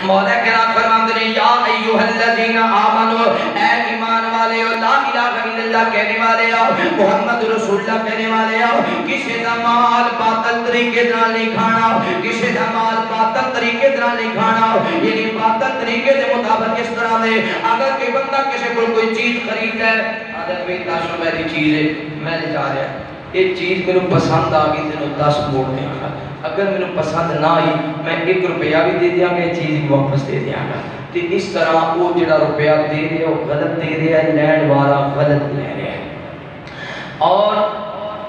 مولا کرام فرماتے ہیں یا ایھا الذین آمنو، اے ایمان والے ہو، لا الہ الا اللہ کہنے والے ہو، محمد رسول اللہ کہنے والے ہو، کسی دا مال باطل طریقے نال نہیں کھانا، کسی دا مال باطل طریقے نال نہیں کھانا، یعنی باطل طریقے دے مطابق اس طرح دے اگر کوئی بندہ کسی کو کوئی چیز خریدتا ہے، آدھا کوئی 10 روپے کی چیز ہے میں لے جا رہا یہ چیز میرے پسند آ گئی تینوں 10 موڑ دیا گا، اگر میرے پسند نہ آئی میں 1 روپیہ بھی دے دیا گا یہ چیز بھی واپس دے دیا گا۔ تو اس طرح وہ جڑا روپیہ دے رہے وہ غلط دے رہے ہیں، لینڈ والا غلط لے رہے ہیں۔ اور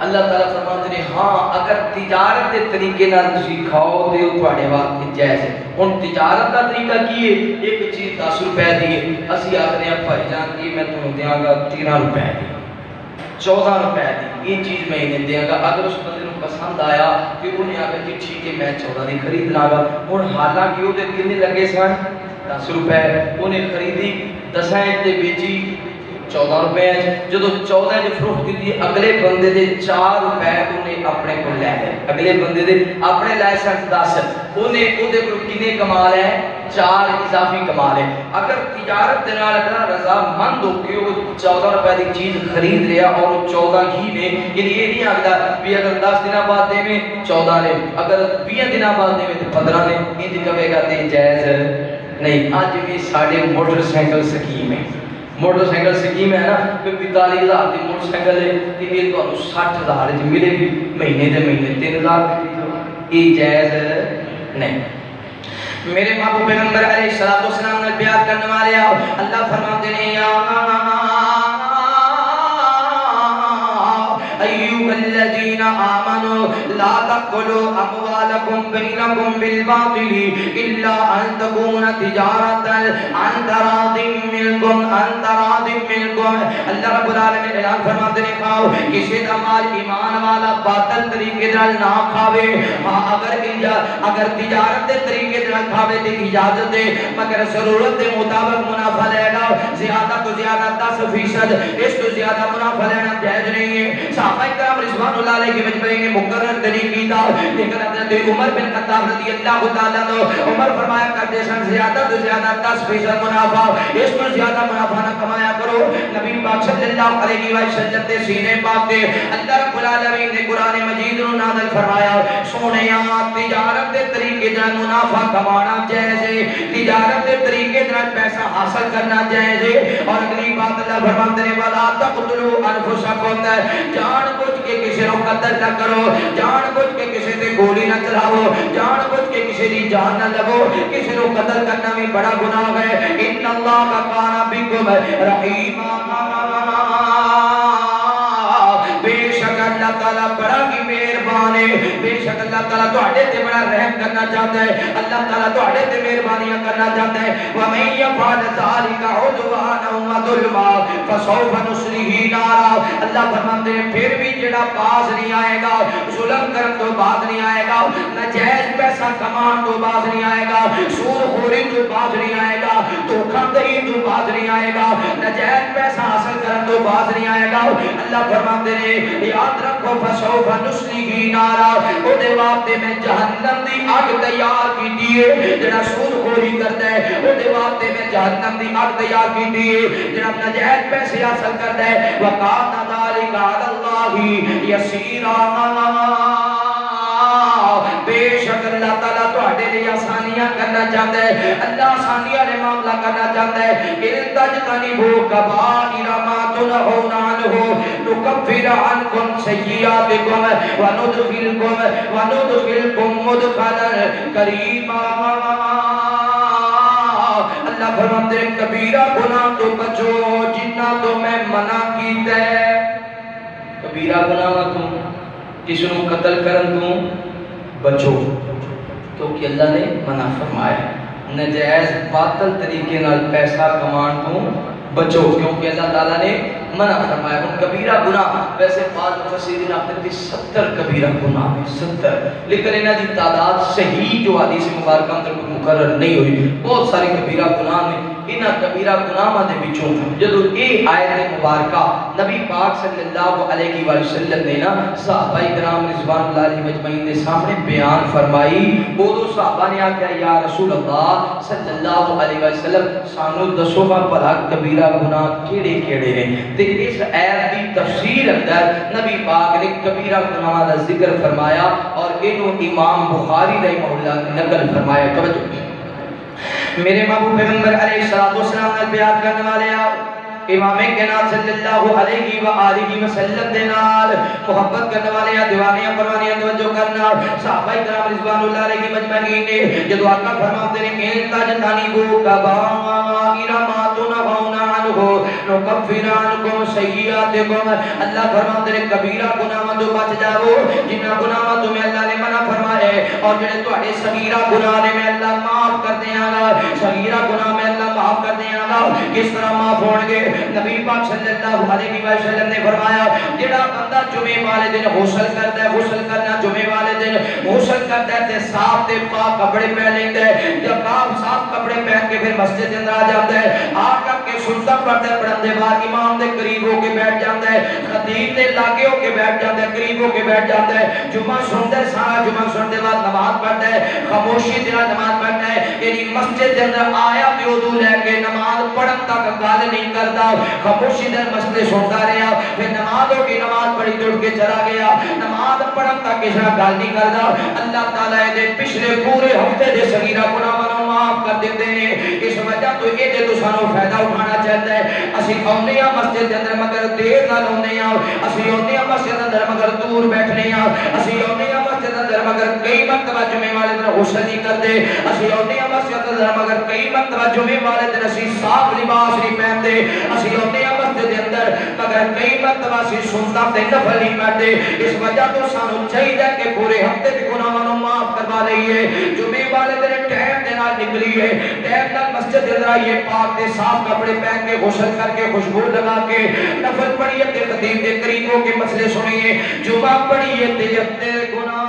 اللہ تعالیٰ فرماتے ہیں ہاں اگر تجارت کے طریقے نال تسی کھاؤ تے وہ تواڈے واسطے جائز ہے۔ ہن تجارت کا طریقہ کی ہے؟ ایک چیز 10 روپے دی ہے، اسی آخنے ہیں بھائی جان کی میں تمہیں دیاں گا 13 روپے دی، 14 روپے دی، یہ چیز میں انہیں دیاں گا۔ اگر اس بندے کو پسند آیا پھر انہیں آگا کہ ٹھیک ہے میں 14 دی خرید لاں گا۔ ہن حالانکہ وہ کتنے لگے سن 10 روپے، انہیں خریدی 10 تے بیچی 14 روپے، جدو 14 جو فروخت کی اگلے بندے دے 4 روپے انہیں اپنے کو لے لے، اگلے بندے دے اپنے لائسنس 10، انہیں او دے کو کنے کمال ہے 4 اضافی کمال ہے۔ اگر تجارت دے نال اگر رضا مند ہو کے وہ 14 روپے دی چیز خرید رہا اور وہ 14 ہی نے، یعنی یہ نہیں آگتا بھی اگر 10 دنوں بعد دے میں 14 نے، اگر 20 دنوں بعد دے میں تو 15 نے، یہ کہے گا تے جائز نہیں۔ آج بھی ساڑھے موٹر سائیکل سکیم ہے، موٹر سائیکل سکیم ہے نا، کہ 45,000 کی موٹر سائیکل ہے کہ یہ تو 60,000 ملے گی مہینے دے مہینے 3,000 یہ جائز نہیں۔ میرے محبوب پیغمبر علیہ السلام نے بیان کرنے والے اللہ فرماتے ہیں یا ایھا الذین آمنوا لا تأکلوا اموالکم بینکم بالباطل الا ان تکون تجارۃ عن تراض منکم اللہ رب العالمین اعلان فرماتے ہیں کھاؤ کسی کا مال ایمان والا باطل طریقے نال نہ کھاوے، اگر تجارت دے طریقے نال کھاوے تے اجازت دے، مگر ضرورت دے مطابق منافع لے گا، زیادہ تو زیادہ 10%، اس تو زیادہ منافع لینا جائز نہیں ہے۔ صحابہ کرام رضوان اللہ علیہ کے مجمعین نے مقرر نہیں کیتا، لیکن حضرت عمر بن خطاب رضی اللہ تعالیٰ عنہ عمر فرمایا کرتے سن زیادہ تو زیادہ 10% منافع، اس تو زیادہ منافع نہ کمایا کرو۔ نبی پاک صلی اللہ علیہ وسلم دے سینے پاک دے اللہ رب العالمین نے قرآن مجید نو نازل فرمایا سونیا تجارت دے طریقے نال منافع کمانا جائز ہے، تجارت دے طریقے نال پیسہ حاصل کرنا جائز ہے۔ اور اگلی بات اللہ فرماتے ہیں ولا تقتلوا انفسکم، جان بوجھ کے کسی کو قتل نہ کرو، جان بوجھ کے کسی تے گولی نہ چلاؤ، جان بوجھ کے کسی دی جان نہ لگو، کسی کو قتل کرنا بھی بڑا گناہ ہے۔ ان اللہ کان بکم رحیما، بے شک اللہ تعالیٰ بڑا کی مہربان ہے، بے شک اللہ تعالیٰ تواڈے تے بڑا رحم کرنا چاہتا ہے، اللہ تعالیٰ تواڈے تے مہربانیاں کرنا چاہتا ہے۔ وَمَن يَفْعَلْ ذَلِكَ عُدْوَانًا وَظُلْمًا فَسَوْفَ نُصْلِهِ نَارًا، اللہ فرماتے ہیں پھر بھی جڑا باز نہیں آئے گا، ظلم کرن تو باز نہیں آئے گا، ناجائز پیسہ کمان تو باز نہیں آئے گا، سود خوری تو باز نہیں آئے گا، دھوکہ دہی تو باز نہیں آئے گا، ناجائز پیسہ حاصل کرن تو باز نہیں آئے گا۔ اللہ فرماتے ہیں یاد رکھو فسوف نصلیہ نارا، او دے واسطے میں جہنم دی آگ تیار کیتی ہے، جڑا سود خوری کرتا ہے او دے واسطے میں جہنم دی آگ تیار کیتی ہے، جڑا ناجائز پیسے حاصل کرتا ہے وقات ذالک علی اللہ یسیرا، بے شک اللہ تعالیٰ تواڈے لیے آسانیاں کرنا چاہتا ہے، اللہ آسانیاں نے معاملہ کرنا چاہتا ہے۔ ان تجتنبوا کبائر ما تنہون عنہ نکفر عنکم سیئاتکم وندخلکم مدخلا کریما، اللہ فرماتے ہیں کبیرہ گناہ تو بچو جنہ تو میں منع کیتا ہے، کبیرہ گناہ تو کسی کو قتل کرن تو بچو کیونکہ اللہ نے منع فرمایا، نجائز باطل طریقے نال پیسہ کمان تو بچو کیونکہ اللہ تعالیٰ نے منع فرمایا۔ ان کبیرہ گناہ ویسے بعض مفسرین آخر کہ 70 کبیرہ گناہ ہیں، 70، لیکن انہاں دی تعداد صحیح جو حدیث مبارکہ اندر مقرر نہیں ہوئی. بہت سارے کبیرہ گناہ نے. انہاں کبیرہ گناہاں دے وچوں جدوں یہ آیت مبارکہ نبی پاک صلی اللہ علیہ وسلم نے نا صحابہ کرام رضوان اللہ علیہ مجمعین کے سامنے بیان فرمائی. وہ صحابہ نے آکھیا یا رسول اللہ صلی اللہ علیہ وسلم سانو دسو گا بھلا کبیرہ گناہ کیڑے کیڑے نے. تے اس آیت دی تفسیر اندر نبی پاک نے کبیرہ گناہ دا ذکر فرمایا اور انہوں امام بخاری رحمہ اللہ نے نقل فرمایا. توجہ میرے محبوب پیغمبر علیہ السلام نے بیان کرنے والے امام کائنات صلی اللہ علیہ وآلہ وسلم دے نال محبت کرنے والے دیوانیاں پروانیاں توجہ کرنا. صحابہ کرام رضوان اللہ علیہ مجمعین نے جدو آقا فرماتے ہیں ان تجتنبوا کبائر ما تنهون عنہ نکفر عنکم سیئاتکم. اللہ فرماتے ہیں کبیرہ گناہاں تو بچ جاؤ جنہاں گناہاں تمہیں اللہ نے منع فرمائے اور جڑے تواڈے صغیرہ گناہ نے میں اللہ معاف کر دیاں گا. صغیرہ گناہ میں اللہ معاف کر دیاں گا. کس طرح معاف ہون گے؟ نبی پاک صلی اللہ علیہ وسلم نے فرمایا جڑا بندہ جمعے والے دن غسل کرتا ہے, غسل کرنا جمعے والے دن غسل کرتا ہے تے صاف تے پاک کپڑے پہن لیندا ہے. جب صاف کپڑے پہن کے پھر مسجد کے اندر آ جاتا ہے, آ کر کے سنتا پڑھتا ہے, پڑھن دے بعد امام دے قریب ہو کے بیٹھ جاتا ہے, خطیب دے لاگے ہو کے بیٹھ جاتا ہے, قریب ہو کے بیٹھ جاتا ہے. جمعہ سنتا ہے, سارا جمعہ سننے کے بعد نماز پڑھتا ہے, خاموشی سے نماز پڑھتا ہے. یعنی مسجد کے اندر آیا تے وضو لے کے نماز پڑھن تک گل نہیں کرتا, خاموشی در مسئلے سنتا رہا. پھر نماز ہو کے نماز پڑھی توڑ کے چلا گیا, نماز پڑھن تک کسی گل نہیں کرتا. اللہ تعالیٰ دے پچھلے پورے ہفتے دے صغیرہ گناہاں معاف کر دیتے ہیں. اس وجہ تو یہ دے تو سانو فائدہ اٹھانا چاہتا ہے. اسی اونے ہیں مسجد کے اندر مگر دیر نال اونے ہیں, اسی اونے ہیں مسجد کے اندر مگر دور بیٹھنے ہیں, اسی اونے ہیں مسجد کے اندر مگر کئی مرتبہ جمعے والے دن غسل نہیں کرتے, اسی اونے ہیں مسجد کے اندر مگر کئی مرتبہ جمعے والے دن اسی صاف لباس نہیں پہنتے, اسی اونے ہیں مسجد کے اندر مگر کئی مرتبہ اسی سنتا تے نفل نہیں پڑھتے. اس وجہ تو سانو چاہیے کہ پورے ہفتے کے گناہاں معاف کروا لئیے. جمعے والے دن ٹائم دے نال نکلیے, ٹائم نال مسجد کے اندر آئیے, پاک تے صاف کپڑے پہن کے غسل کر کے خوشبو لگا کے نفل پڑھیے تے خطیب کے قریب ہو کے مسئلے سنیے, جمعہ پڑھیے تے اپنے گناہ